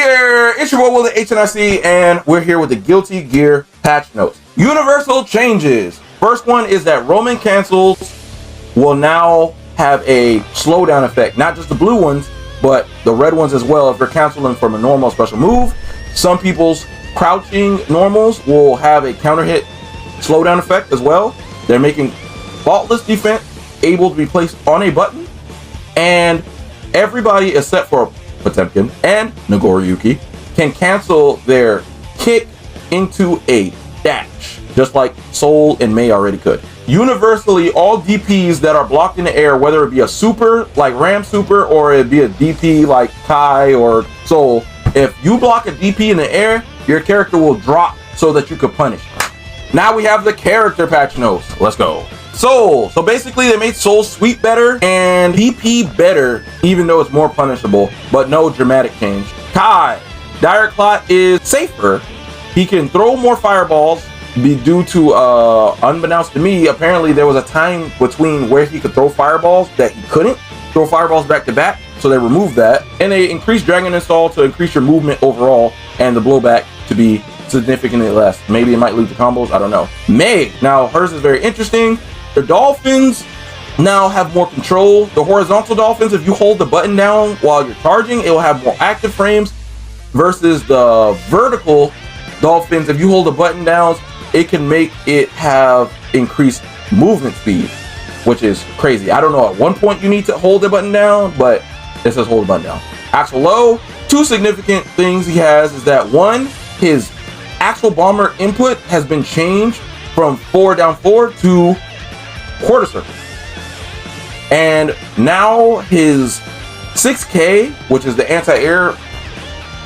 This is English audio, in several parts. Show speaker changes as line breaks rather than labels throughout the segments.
here? It's your boy Will the HNIC, and we're here with the Guilty Gear patch notes. Universal changes. First one is that Roman cancels will now have a slowdown effect. Not just the blue ones, but the red ones as well. If you're canceling from a normal special move, some people's crouching normals will have a counter hit slowdown effect as well. They're making faultless defense able to be placed on a button, and everybody except for Potemkin and Nagoriyuki can cancel their kick into a dash, just like Soul and Mei already could. Universally, all DPs that are blocked in the air, whether it be a super like Ram Super or it be a DP like Kai or Soul, if you block a DP in the air, your character will drop so that you could punish. Now we have the character patch notes. Let's go. Soul. So basically they made Soul sweep better and DP better, even though it's more punishable, but no dramatic change. Kai. Dire Clot is safer. He can throw more fireballs due to, unbeknownst to me, apparently there was a time between where he could throw fireballs that he couldn't throw fireballs back to back, so they removed that. And they increased Dragon Install to increase your movement overall and the blowback to be significantly less. Maybe it might lead to combos, I don't know. Mei. Now hers is very interesting. The dolphins now have more control. The horizontal dolphins, if you hold the button down while you're charging, it will have more active frames, versus the vertical dolphins, if you hold the button down, it can make it have increased movement speed, which is crazy. I don't know at one point you need to hold the button down, but it says hold the button down. Actual low, two significant things he has is that one, his actual bomber input has been changed from forward down forward to quarter circle, and now his 6K, which is the anti-air,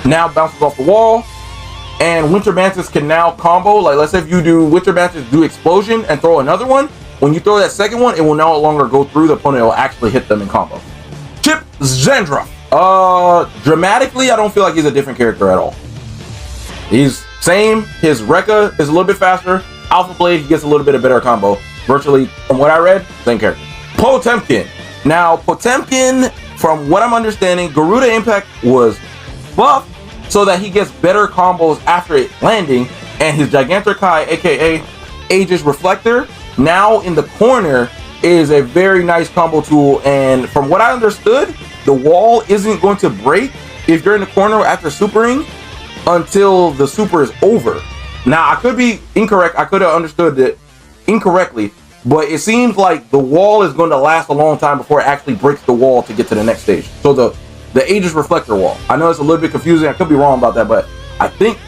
now bounces off the wall, and Winter Mantis can now combo. Like, let's say if you do Winter Mantis do explosion and throw another one, when you throw that second one, it will no longer go through the opponent, it will actually hit them in combo. Chip Zendra. Dramatically, I don't feel like he's a different character at all. He's same. His Rekka is a little bit faster. Alpha Blade, he gets a little bit of better combo. Virtually, from what I read, same character. Potemkin. Now, Potemkin, from what I'm understanding, Garuda Impact was buffed so that he gets better combos after it landing, and his Gigantor Kai, aka Aegis Reflector, now in the corner is a very nice combo tool. And from what I understood, the wall isn't going to break if you're in the corner after supering until the super is over. Now, I could be incorrect. I could have understood it incorrectly, but it seems like the wall is going to last a long time before it actually breaks the wall to get to the next stage. So the Aegis Reflector wall. I know it's a little bit confusing. I could be wrong about that, but I think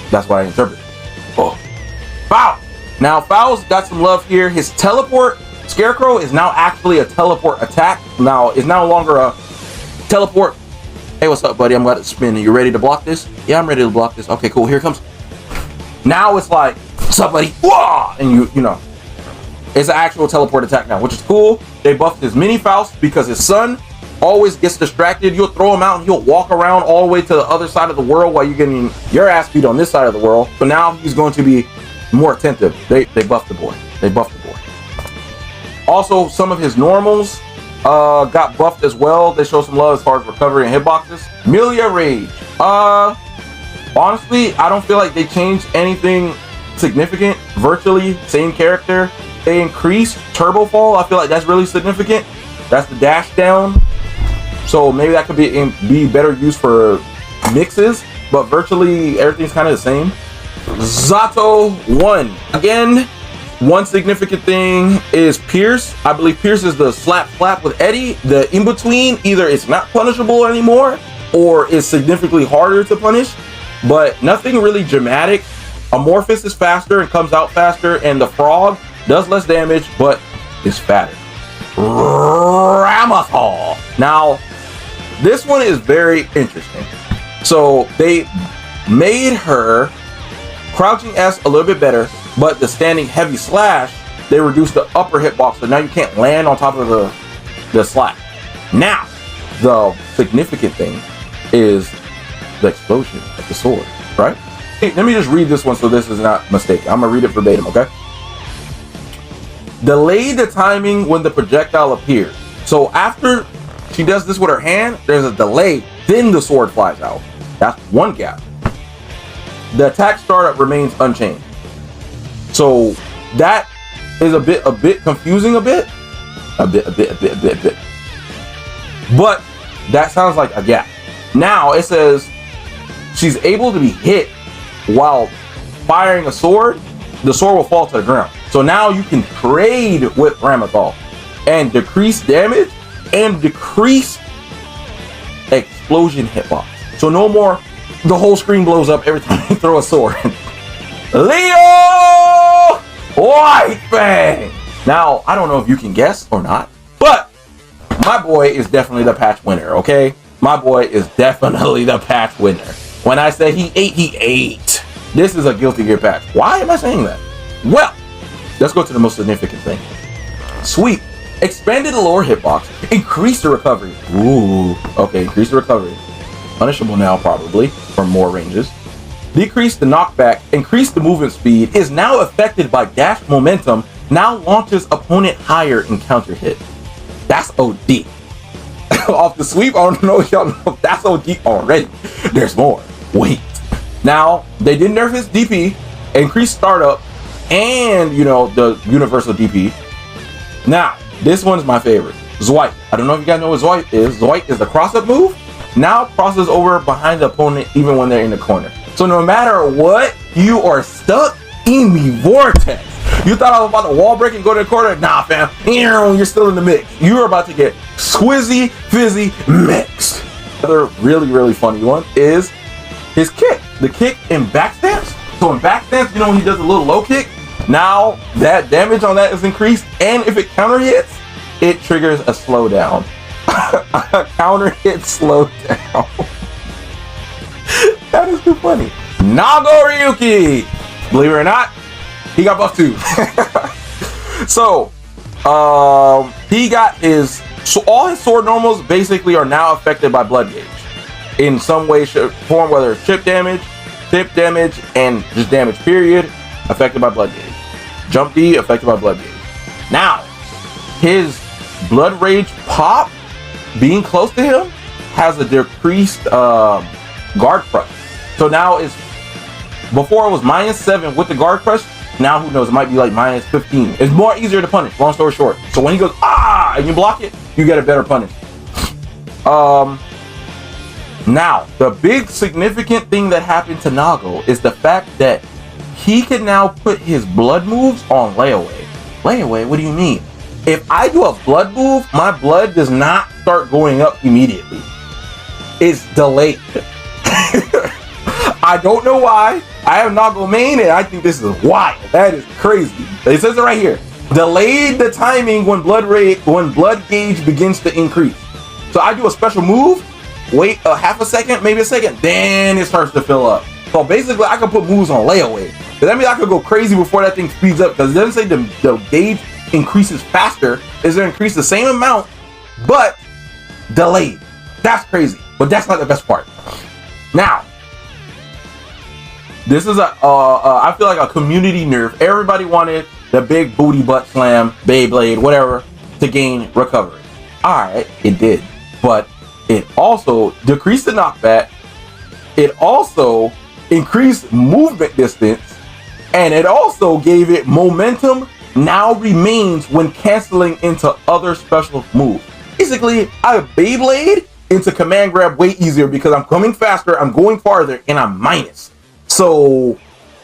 that's what I interpret. Oh, Foul. Now Foul's got some love here. His teleport Scarecrow is now actually a teleport attack. Now it's no longer a teleport. Hey, what's up, buddy? I'm about to spin. Are you ready to block this? Yeah, I'm ready to block this. Okay, cool. Here it comes. Now it's like, what's up, buddy? Wah! And you know, it's an actual teleport attack now, which is cool. They buffed his mini Faust because his son always gets distracted. You'll throw him out and he'll walk around all the way to the other side of the world while you're getting your ass beat on this side of the world. So now he's going to be more attentive. They buffed the boy. They buffed the boy. Also, some of his normals got buffed as well. They show some love as far as recovery and hitboxes. Amelia Rage. Honestly, I don't feel like they changed anything significant. Virtually same character. They increased Turbo Fall. I feel like that's really significant. That's the dash down. So maybe that could be better used for mixes, but virtually everything's kind of the same. Zato 1. Again, one significant thing is Pierce. I believe Pierce is the slap with Eddie. The in-between, either it's not punishable anymore or is significantly harder to punish, but nothing really dramatic. Amorphous is faster and comes out faster, and the Frog does less damage, but is fatter. Ramathal. Now, this one is very interesting. So they made her crouching S a little bit better, but the standing heavy slash, they reduced the upper hitbox, so now you can't land on top of the slash. Now, the significant thing is the explosion of the sword, right? Hey, let me just read this one so this is not mistaken. I'm gonna read it verbatim, okay? Delay the timing when the projectile appears. So after she does this with her hand, there's a delay, then the sword flies out. That's one gap. The attack startup remains unchanged. So that is a bit confusing a bit. But that sounds like a gap. Now it says she's able to be hit while firing a sword. The sword will fall to the ground. So now you can trade with Ramathal and decrease damage and decrease explosion hitbox. So no more the whole screen blows up every time you throw a sword. Leo White Fang. Now, I don't know if you can guess or not, but my boy is definitely the patch winner, okay? My boy is definitely the patch winner. When I say he ate. This is a Guilty Gear patch. Why am I saying that? Well, let's go to the most significant thing. Sweep. Expanded the lower hitbox. Increased the recovery. Ooh. Okay, increase the recovery. Punishable now, probably, for more ranges. Decrease the knockback. Increase the movement speed. Is now affected by dash momentum. Now launches opponent higher in counter hit. That's OD. Off the sweep, I don't know if y'all know if that's OD already. There's more. Wait. Now, they did nerf his DP, increase startup, and, you know, the universal DP. Now, this one's my favorite. Zwipe. I don't know if you guys know what Zwipe is. Zwipe is the cross-up move. Now crosses over behind the opponent even when they're in the corner. So no matter what, you are stuck in the vortex. You thought I was about to wall break and go to the corner? Nah, fam. You're still in the mix. You're about to get squizzy, fizzy mixed. Another really, really funny one is his kick. The kick in backstance. So in backstance, you know when he does a little low kick? Now that damage on that is increased, and if it counter hits, it triggers a slowdown. A counter hit slowdown. That is too funny. Nagoriyuki. Believe it or not, he got buffed too. So he got his, so all his sword normals basically are now affected by blood gauge in some way, shape, form, whether it's chip damage, and just damage period, affected by blood gauge. Jump D, affected by blood gauge. Now, his blood rage pop, being close to him, has a decreased guard crush. So now it's, before it was -7 with the guard crush, now who knows, it might be like -15. It's more easier to punish, long story short. So when he goes, ah, and you block it, you get a better punish. Now, the big significant thing that happened to Nago is the fact that he can now put his blood moves on layaway. Layaway? What do you mean? If I do a blood move, my blood does not start going up immediately. It's delayed. I don't know why. I have Nago main and I think this is wild. That is crazy. It says it right here. Delayed the timing when blood gauge begins to increase. So I do a special move, wait a half a second, maybe a second, then it starts to fill up. So basically I can put moves on layaway. That means I could go crazy before that thing speeds up, because it doesn't say the gauge increases faster. It's going to increase the same amount, but delayed. That's crazy, but that's not the best part. Now, this is I feel like a community nerf. Everybody wanted the big booty butt slam, Beyblade, whatever, to gain recovery. Alright, it did. But it also decreased the knockback. It also increased movement distance. And it also gave it momentum now remains when canceling into other special moves. Basically, I Beyblade into command grab way easier because I'm coming faster, I'm going farther, and I'm minus. So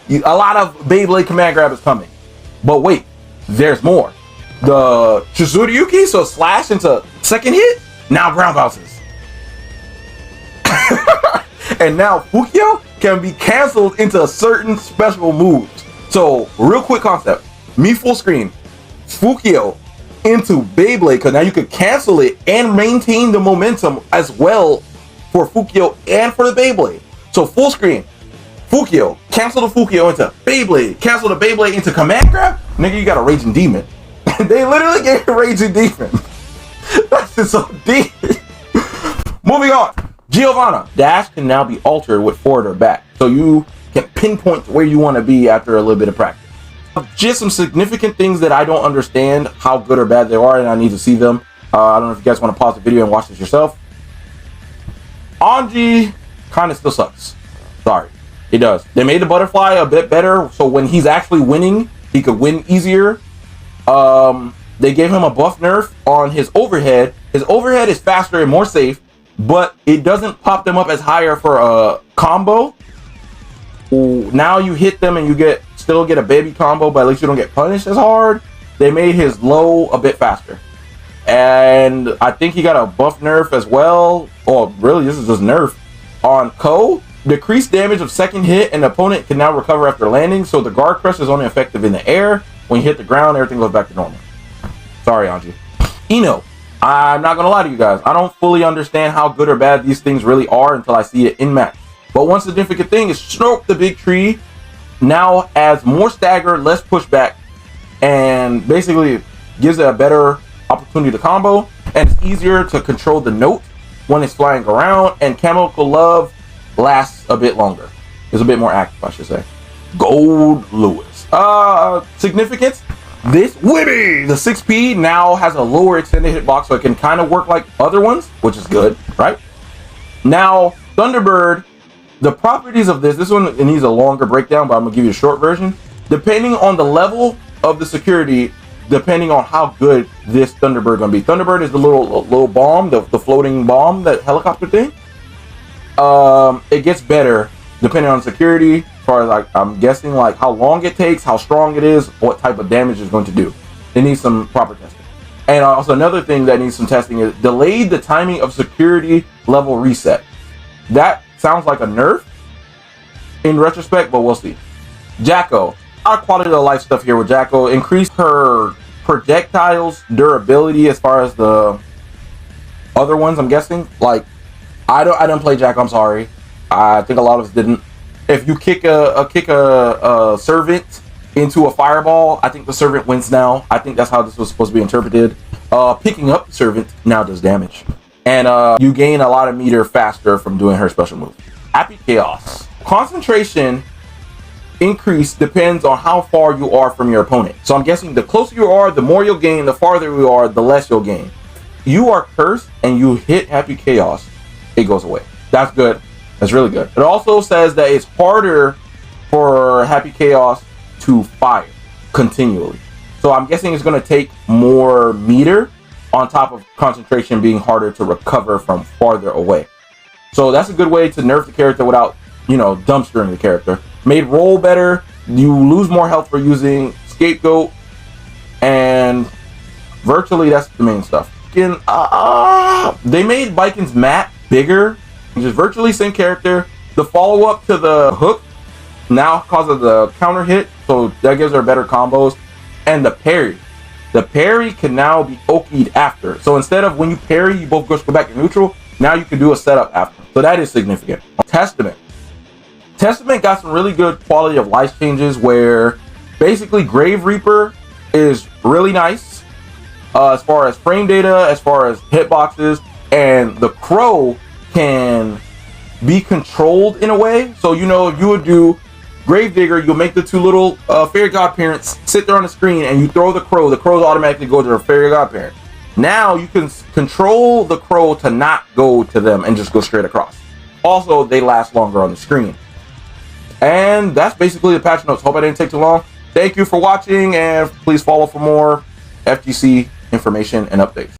a lot of Beyblade command grab is coming. But wait, there's more. The Nagoriyuki, so slash into second hit, now ground bounces. And now Fukio can be canceled into certain special moves. So real quick concept, me full screen, Fukio into Beyblade, because now you could cancel it and maintain the momentum as well for Fukio and for the Beyblade. So full screen, Fukio, cancel the Fukio into Beyblade, cancel the Beyblade into command grab, nigga, you got a Raging Demon. They literally gave a Raging Demon. That's just so deep. Moving on, Giovanni. Dash can now be altered with forward or back, so you can pinpoint where you want to be after a little bit of practice. Just some significant things that I don't understand how good or bad they are, and I need to see them. I don't know if you guys want to pause the video and watch this yourself. Anji kind of still sucks. Sorry, it does. They made the butterfly a bit better, so when he's actually winning, he could win easier. They gave him a buff nerf on his overhead. His overhead is faster and more safe, but it doesn't pop them up as higher for a combo. Now you hit them and you still get a baby combo, but at least you don't get punished as hard. They made his low a bit faster. And I think he got a buff nerf as well. Oh, really, this is just nerf. On Ko, decreased damage of second hit, and the opponent can now recover after landing, so the guard crush is only effective in the air. When you hit the ground, everything goes back to normal. Sorry, Anji. Ino, I'm not gonna lie to you guys. I don't fully understand how good or bad these things really are until I see it in match. But one significant thing is Stroke the Big Tree now adds more stagger, less pushback, and basically gives it a better opportunity to combo, and it's easier to control the note when it's flying around, and Chemical Love lasts a bit longer. It's a bit more active, I should say. Gold Lewis. Significance? This Wibby! The 6P now has a lower extended hitbox, so it can kind of work like other ones, which is good, right? Now, Thunderbird, the properties of this one, it needs a longer breakdown, but I'm gonna give you a short version. Depending on the level of the security, depending on how good this Thunderbird gonna be. Thunderbird is the little bomb, the floating bomb, that helicopter thing. It gets better depending on security, as far as like I'm guessing like how long it takes, how strong it is, what type of damage it's going to do. It needs some proper testing. And also another thing that needs some testing is delayed the timing of security level reset. That sounds like a nerf in retrospect, but we'll see. Jacko. Our quality of life stuff here with Jacko. Increased her projectiles durability as far as the other ones, I'm guessing. Like, I didn't play Jacko, I'm sorry. I think a lot of us didn't. If you kick a servant into a fireball, I think the servant wins now. I think that's how this was supposed to be interpreted. Picking up the servant now does damage. And you gain a lot of meter faster from doing her special move. Happy Chaos. Concentration increase depends on how far you are from your opponent. So I'm guessing the closer you are, the more you'll gain. The farther you are, the less you'll gain. You are cursed and you hit Happy Chaos, it goes away. That's good. That's really good. It also says that it's harder for Happy Chaos to fire continually. So I'm guessing it's going to take more meter on top of concentration being harder to recover from farther away. So that's a good way to nerf the character without, you know, dumpstering the character. Made roll better. You lose more health for using Scapegoat, and virtually that's the main stuff. They made Biken's mat bigger, which is virtually same character. The follow-up to the hook now causes the counter hit, so that gives her better combos. And the parry. The parry can now be okied after. So instead of when you parry, you both go back to neutral, now you can do a setup after. So that is significant. Testament. Testament got some really good quality of life changes where basically Grave Reaper is really nice as far as frame data, as far as hitboxes, and the Crow can be controlled in a way. So, you know, if you would do Gravedigger, you'll make the two little fairy godparents sit there on the screen, and you throw the crows automatically go to their fairy godparent. Now you can control the crow to not go to them and just go straight across. Also, they last longer on the screen. And that's basically the patch notes. Hope I didn't take too long. Thank you for watching, and please follow for more FGC information and updates.